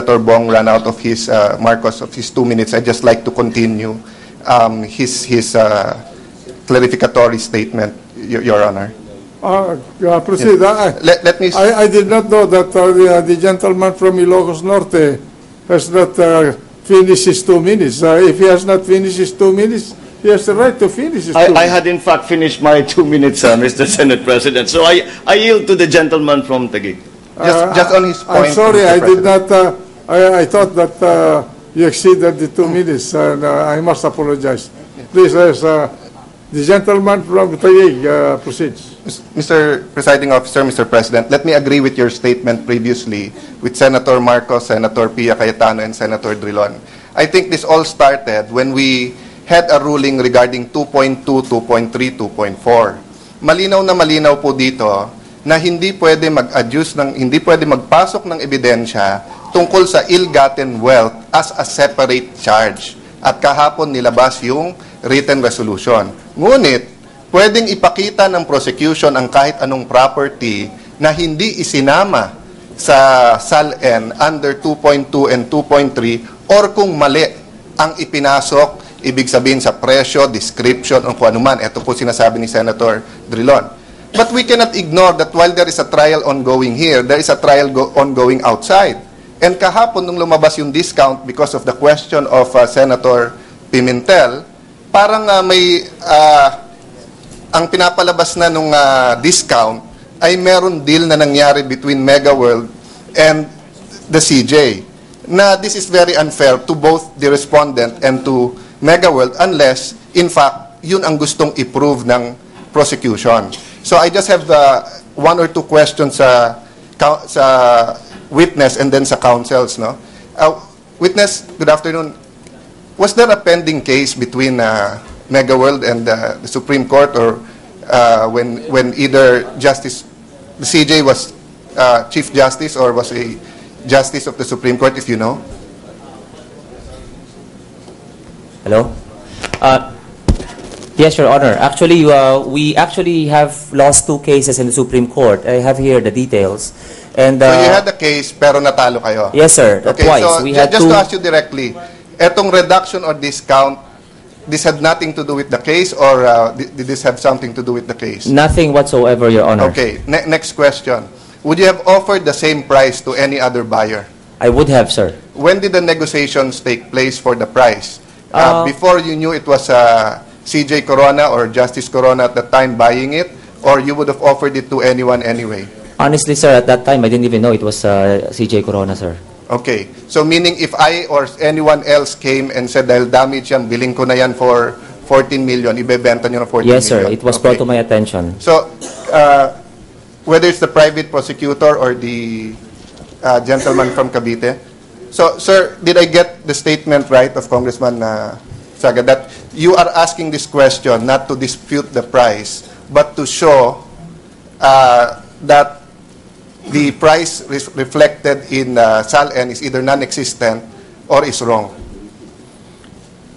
Senator Bong ran out of his, Marcos, of his 2 minutes, I'd just like to continue his clarificatory statement, Your Honor. Proceed. Let me... I did not know that the gentleman from Ilocos Norte has not finished his 2 minutes. If he has not finished his 2 minutes, he has the right to finish his 2 minutes. I had in fact finished my 2 minutes, Mr. Senate President. So I yield to the gentleman from Taguig. Just on his point. I'm sorry, Mr. I did President. not. I thought that you exceeded the 2 minutes, and I must apologize. Please, the gentleman from Taguig proceeds. Mr. Presiding Officer, Mr. President, let me agree with your statement previously with Senator Marcos, Senator Pia Cayetano, and Senator Drilon. I think this all started when we had a ruling regarding 2.2, 2.3, 2.4. Malinaw na malinaw po dito na hindi pwede hindi pwede magpasok ng ebidensya tungkol sa ill-gotten wealth as a separate charge. At kahapon nilabas yung written resolution. Ngunit, pwedeng ipakita ng prosecution ang kahit anong property na hindi isinama sa SALN under 2.2 and 2.3 or kung mali ang ipinasok, ibig sabihin sa presyo, description, o kung anuman. Ito po sinasabi ni Senator Drilon. But we cannot ignore that while there is a trial ongoing here, there is a trial ongoing outside. And kahapon nung lumabas yung discount because of the question of Senator Pimentel, parang ang pinapalabas na nung discount ay meron deal na nangyari between Mega World and the CJ. Na this is very unfair to both the respondent and to Mega World unless, in fact, yun ang gustong i-prove ng prosecution. So I just have 1 or 2 questions sa witness and then sa counsels. No? Witness, good afternoon. Was there a pending case between Mega World and the Supreme Court, or when either the CJ was Chief Justice or was a Justice of the Supreme Court, if you know? Hello? Yes, Your Honor. Actually, we actually have lost 2 cases in the Supreme Court. I have here the details. And, so you had a case pero natalo kayo? Yes, sir. Okay, twice. So we had just 2... to ask you directly, etong reduction or discount, this had nothing to do with the case, or did this have something to do with the case? Nothing whatsoever, Your Honor. Okay. Next question. Would you have offered the same price to any other buyer? I would have, sir. When did the negotiations take place for the price? Before you knew it was CJ Corona or Justice Corona at the time buying it, or you would have offered it to anyone anyway? Honestly, sir, at that time, I didn't even know it was CJ Corona, sir. Okay. So meaning if I or anyone else came and said, dahil damage yan, billing ko na yan for 14 million, ibebenta nyo na 14 yes, million? Yes, sir. It was brought to my attention. So, whether it's the private prosecutor or the gentleman from Cavite. So, sir, did I get the statement right of Congressman Saga that you are asking this question not to dispute the price, but to show that the price reflected in SALN is either non-existent or is wrong?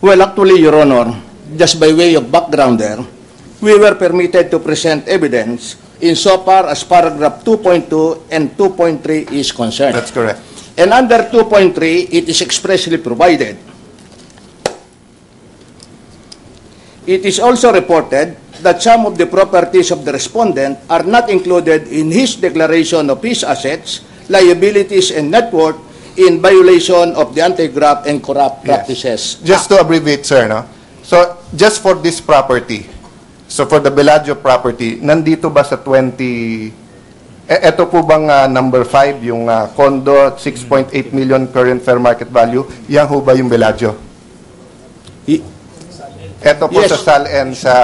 Well, actually, Your Honor, just by way of background there, we were permitted to present evidence insofar as paragraph 2.2 and 2.3 is concerned. That's correct. And under 2.3, it is expressly provided. It is also reported that some of the properties of the respondent are not included in his declaration of his assets, liabilities, and net worth in violation of the Anti-Graft and Corrupt Practices. Just to abbreviate, sir, no? So, just for this property, so for the Bellagio property, nandito ba sa 20... Ito po bang number 5, yung condo, 6.8 million current fair market value, yan ho ba yung Bellagio? Ito po Yes. sa SALN sa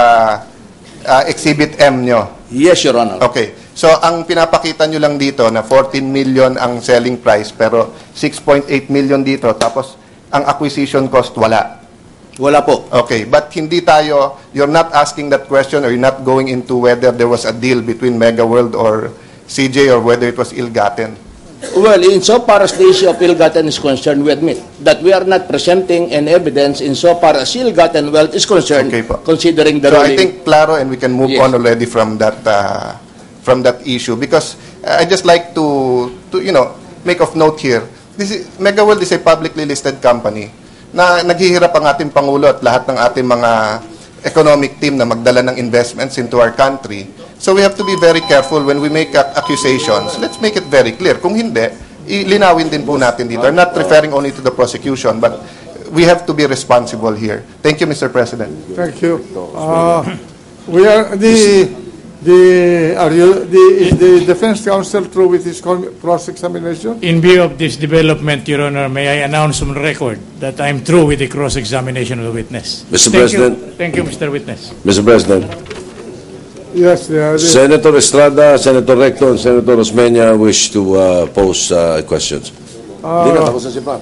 Exhibit M nyo. Yes, Your Honor. Okay. So, ang pinapakita nyo lang dito na 14 million ang selling price, pero 6.8 million dito, tapos ang acquisition cost wala. Wala po. Okay. But hindi tayo, you're not asking that question, or you're not going into whether there was a deal between Mega World or CJ, or whether it was ill-gotten. Well, insofar as the issue of ill-gotten is concerned, we admit that we are not presenting an evidence insofar as ill-gotten wealth is concerned, Okay po. considering the So ruling. I think klaro, and we can move Yes. on already from that issue, because I just like to make of note here. Mega World is a publicly listed company na naghihirap ang ating Pangulo at lahat ng ating mga economic team na magdala ng investments into our country. So we have to be very careful when we make accusations. Let's make it very clear. Kung hindi, linawin din po natin dito. I'm not referring only to the prosecution, but we have to be responsible here. Thank you, Mr. President. Thank you. We are is the defense counsel through with his cross-examination? In view of this development, Your Honor, may I announce on record that I'm through with the cross-examination of the witness. Mr. Thank President. Thank you, Mr. Witness. Mr. President, Yes, Senator Estrada, Senator Recto, and Senator Osmeña wish to pose questions. Hindi na, tapos na si Pap.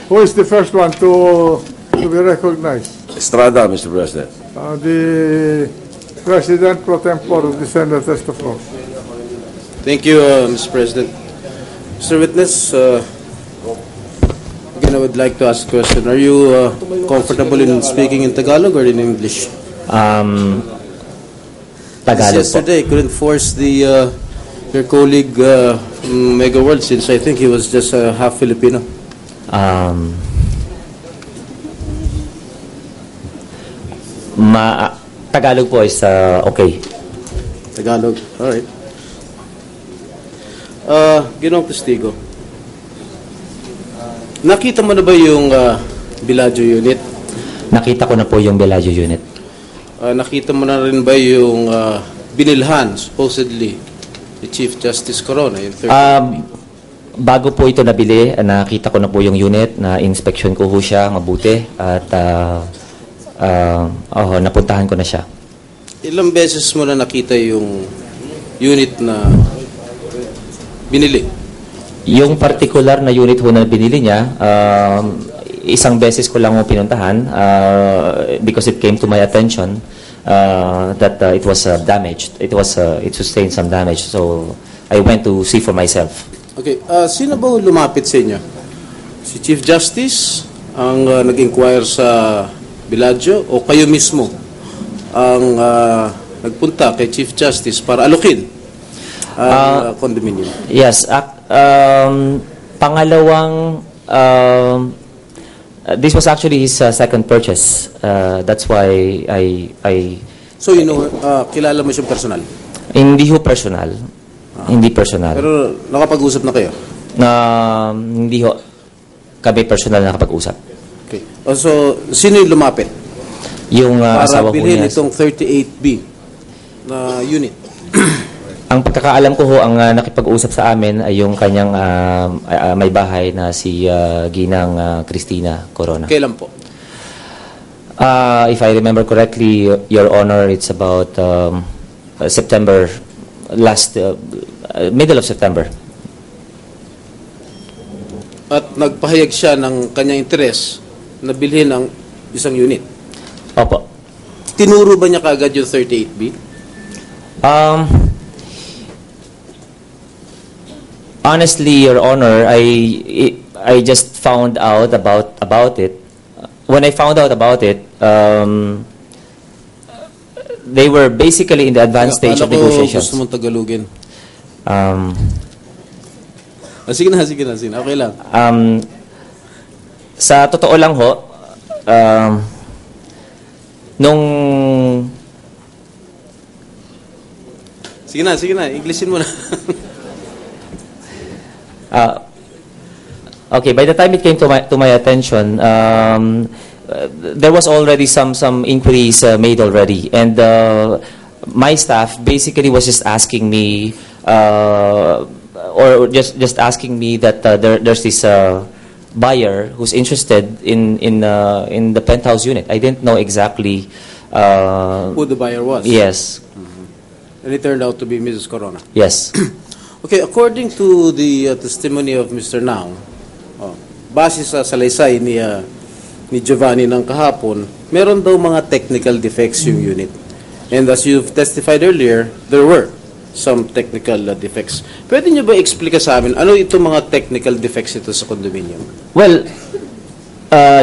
who is the first one to be recognized? Estrada, Mr. President. The President pro tempore of the Senate has the floor. Thank you, Mr. President. Mr. Witness, again, I would like to ask a question. Are you comfortable in speaking in Tagalog or in English? Tagalog po. Yesterday, I couldn't force your colleague Mega World since I think he was just half Filipino. Tagalog po is okay. Tagalog, all right. Ginoong Testigo, nakita mo na ba yung Bellagio unit? Nakita ko na po yung Bellagio unit. Nakita mo na rin ba yung binilhan, supposedly, ni Chief Justice Corona? Yung 30 Bago po ito nabili, nakita ko na po yung unit, na inspection ko ho siya mabuti at napuntahan ko na siya. Ilang beses mo na nakita yung unit na binili? Yung particular na unit ho na binili niya, isang beses ko lang ho pinuntahan because it came to my attention that it was damaged. It sustained some damage. So I went to see for myself. Okay, sino ba lumapit sa inyo? Si Chief Justice ang nag-inquire sa Bellagio o kayo mismo ang nagpunta kay Chief Justice para alukin ang condominium? Yes. Pangalawang, this was actually his second purchase. That's why I So, kilala mo siyang personal? hindi ho personal. Hindi personal. Pero nakapag-usap na kayo? Hindi ho kami personal na nakapag-usap. Okay. So, sino yung lumapit? Yung Para asawa ko bilhin niya. itong 38B na unit? Ang pagkakaalam ko ho, ang nakipag-usap sa amin ay yung kanyang may bahay na si Ginang Cristina Corona. Kailan po? If I remember correctly, Your Honor, it's about September, middle of September. At nagpahayag siya ng kanyang interes na bilhin ang isang unit. Opo. Tinuro ba niya kaagad yung 38B? Honestly, Your Honor, I just found out about it. When I found out about it, they were basically in the advanced stage of negotiations. Gusto mong Tagalogin. Sige na. Okay lang. Sa totoo lang ho, nung... Sige na. Englishin mo na. Okay, by the time it came to my attention, there was already some inquiries made already, and my staff basically was just asking me, or just asking me that there's this buyer who's interested in the penthouse unit. I didn't know exactly Who the buyer was? Yes. And it turned out to be Mrs. Corona. Yes. Okay, according to the testimony of Mr. Nang, base sa salaysay ni Giovanni ng kahapon, meron daw mga technical defects yung unit. And as you've testified earlier, there were some technical defects. Pwede niyo ba explica sa amin, ano itong mga technical defects ito sa condominium? Well,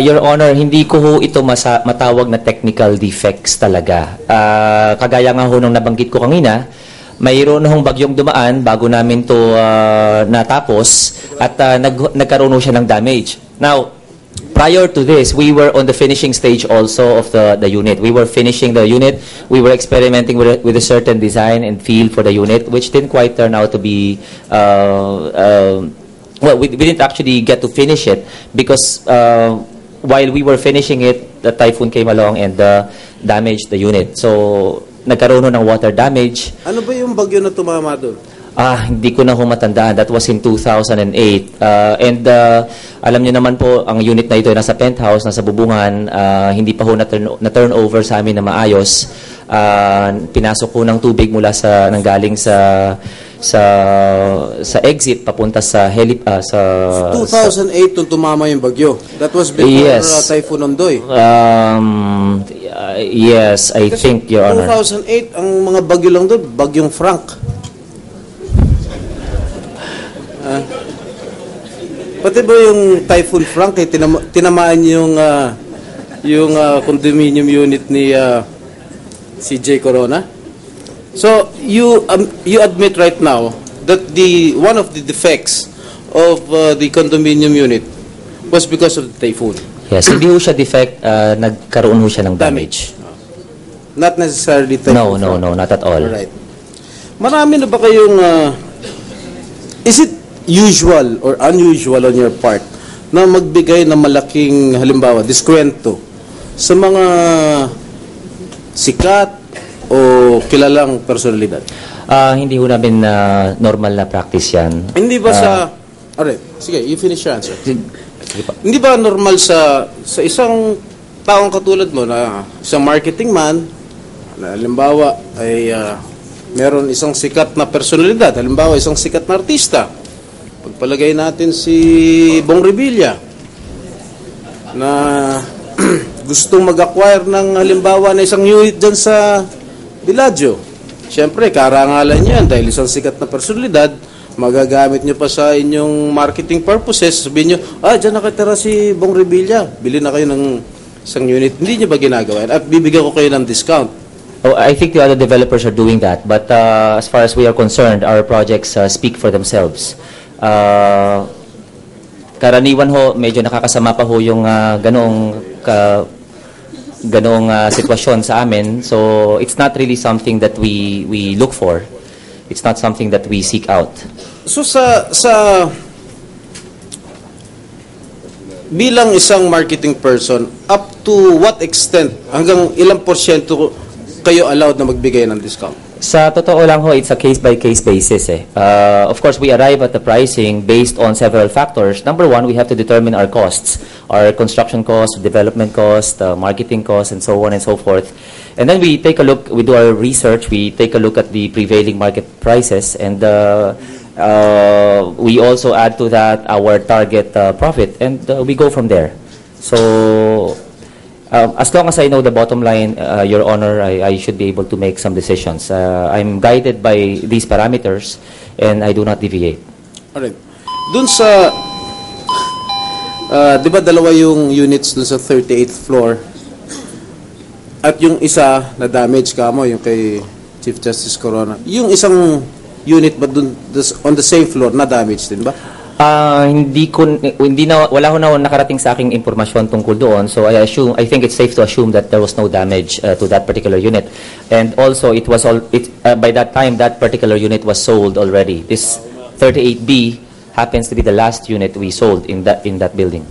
Your Honor, hindi ko ho ito matawag na technical defects talaga. Kagaya nga ho nung nabanggit ko kanina, mayroon hong bagyong dumaan bago namin to natapos at nagkaroon ho siya ng damage. Now, prior to this, we were on the finishing stage also of the unit. We were finishing the unit. We were experimenting with a certain design and feel for the unit, which didn't quite turn out to be, well, we didn't actually get to finish it because while we were finishing it, the typhoon came along and damaged the unit. So, nagkaroon ng water damage. Ano ba yung bagyo na tumama doon? Hindi ko na matandaan. That was in 2008. Alam niyo naman po, ang unit na ito ay nasa penthouse, nasa bubungan, hindi pa ho na-turn over sa amin na maayos. Pinasok po ng tubig mula nanggaling sa exit papunta sa sa 2008 nung tumama yung bagyo. That was before Yes. Typhoon Ondoy. Yes, I think, Your Honor. 2008, ang mga bagyo lang doon, bagyong Frank. Pati ba yung Typhoon Frank, tinamaan yung condominium unit ni CJ Corona? So, you admit right now that one of the defects of the condominium unit was because of the typhoon. Yes, hindi ho siya defect, nagkaroon ho siya ng damage. Not necessarily typhoon. No, not at all. Right. Marami na ba kayong is it usual or unusual on your part na magbigay ng malaking, halimbawa, diskwento sa mga sikat o kilalang personalidad? Hindi ho namin normal na practice yan. Hindi ba alright, sige, you finish your answer. Sige pa. Hindi ba normal sa isang taong katulad mo na isang marketing man na halimbawa ay meron isang sikat na personalidad, halimbawa isang sikat na artista, pagpalagay natin si Bong Revilla na gustong mag-acquire ng halimbawa na isang unit dyan sa Bellagio. Siyempre, karangalan yan dahil isang sikat na personalidad, magagamit nyo pa sa inyong marketing purposes. Sabihin nyo, dyan nakatira si Bong Revilla, bili na kayo ng isang unit. Hindi nyo ba ginagawa? At bibigyan ko kayo ng discount. Oh, I think the other developers are doing that. But as far as we are concerned, our projects speak for themselves. Karaniwan ho, medyo nakakasama pa ho yung ganoong sitwasyon sa amin. So, it's not really something that we look for. It's not something that we seek out. So, bilang isang marketing person, up to what extent, hanggang ilang porsyento kayo allowed na magbigay ng discount? Sa totoo lang ho, it's a case-by-case basis. Of course, we arrive at the pricing based on several factors. Number one, we have to determine our costs, our construction costs, development costs, marketing costs, and so on and so forth. And then we take a look, we do our research, we take a look at the prevailing market prices, and we also add to that our target profit, and we go from there. So, as long as I know the bottom line, Your Honor, I should be able to make some decisions. I'm guided by these parameters, and I do not deviate. Alright. Dun sa, di ba dalawa yung units dun sa 38th floor? At yung isa na damage ka mo, yung kay Chief Justice Corona. Yung isang unit ba dun on the same floor na damage din ba? Wala ho na nakarating sa aking impormasyon tungkol doon. So I think it's safe to assume that there was no damage to that particular unit. And also by that time that particular unit was sold already. This 38B happens to be the last unit we sold in that building.